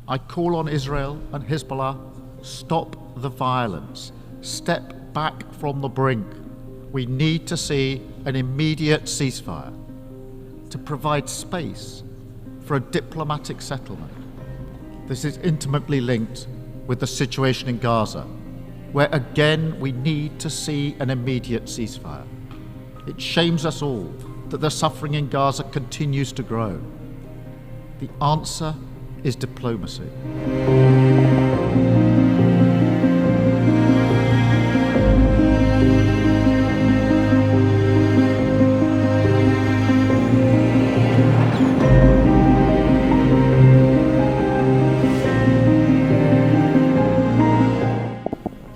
I call on Israel and Hezbollah, stop the violence, step back from the brink. We need to see an immediate ceasefire to provide space for a diplomatic settlement. This is intimately linked with the situation in Gaza, where again we need to see an immediate ceasefire. It shames us all that the suffering in Gaza continues to grow. The answer is diplomacy.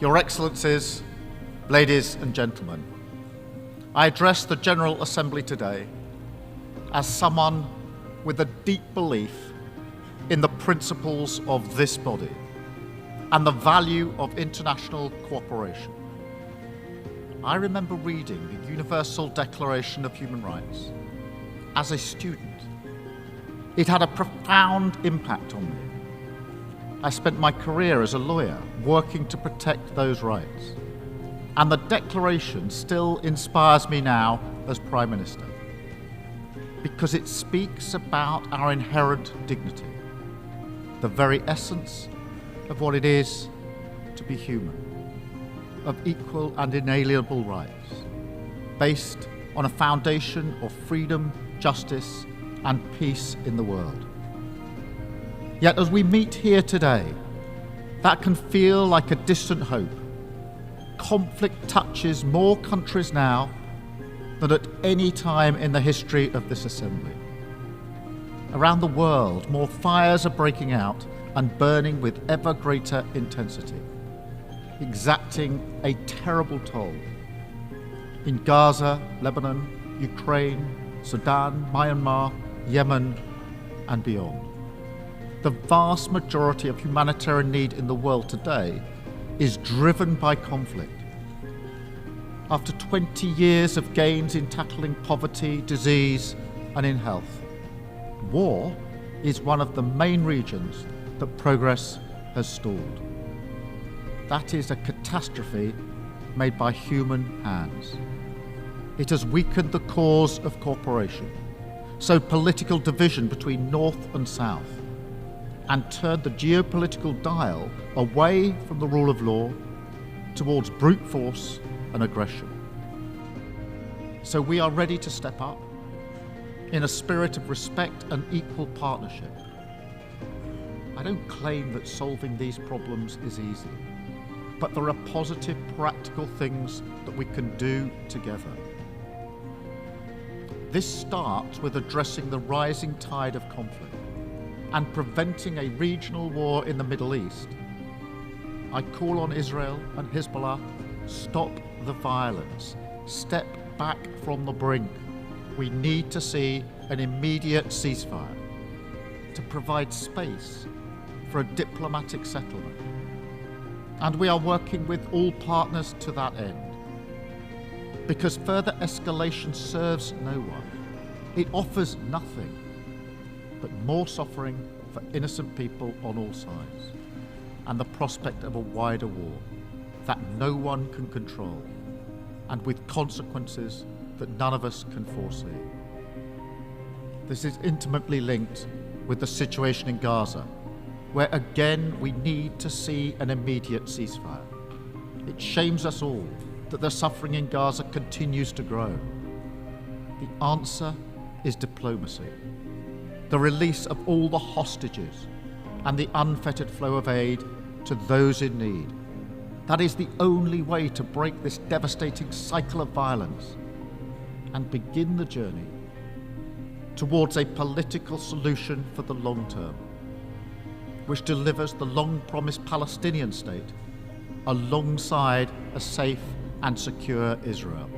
Your Excellencies, ladies and gentlemen, I address the General Assembly today as someone with a deep belief in the principles of this body and the value of international cooperation. I remember reading the Universal Declaration of Human Rights as a student. It had a profound impact on me. I spent my career as a lawyer working to protect those rights. And the Declaration still inspires me now as Prime Minister, because it speaks about our inherent dignity, the very essence of what it is to be human, of equal and inalienable rights, based on a foundation of freedom, justice, and peace in the world. Yet as we meet here today, that can feel like a distant hope. Conflict touches more countries now than at any time in the history of this Assembly. Around the world, more fires are breaking out and burning with ever greater intensity, exacting a terrible toll. In Gaza, Lebanon, Ukraine, Sudan, Myanmar, Yemen, and beyond. The vast majority of humanitarian need in the world today is driven by conflict. After 20 years of gains in tackling poverty, disease, and in health, war is one of the main regions that progress has stalled. That is a catastrophe made by human hands. It has weakened the cause of cooperation, sowed political division between North and South, and turned the geopolitical dial away from the rule of law towards brute force and aggression. So we are ready to step up in a spirit of respect and equal partnership. I don't claim that solving these problems is easy, but there are positive, practical things that we can do together. This starts with addressing the rising tide of conflict and preventing a regional war in the Middle East. I call on Israel and Hezbollah, stop the violence, step back from the brink. We need to see an immediate ceasefire to provide space for a diplomatic settlement. And we are working with all partners to that end, because further escalation serves no one. It offers nothing but more suffering for innocent people on all sides, and the prospect of a wider war that no one can control, and with consequences that none of us can foresee. This is intimately linked with the situation in Gaza, where again we need to see an immediate ceasefire. It shames us all that the suffering in Gaza continues to grow. The answer is diplomacy. The release of all the hostages and the unfettered flow of aid to those in need. That is the only way to break this devastating cycle of violence and begin the journey towards a political solution for the long term, which delivers the long-promised Palestinian state alongside a safe and secure Israel.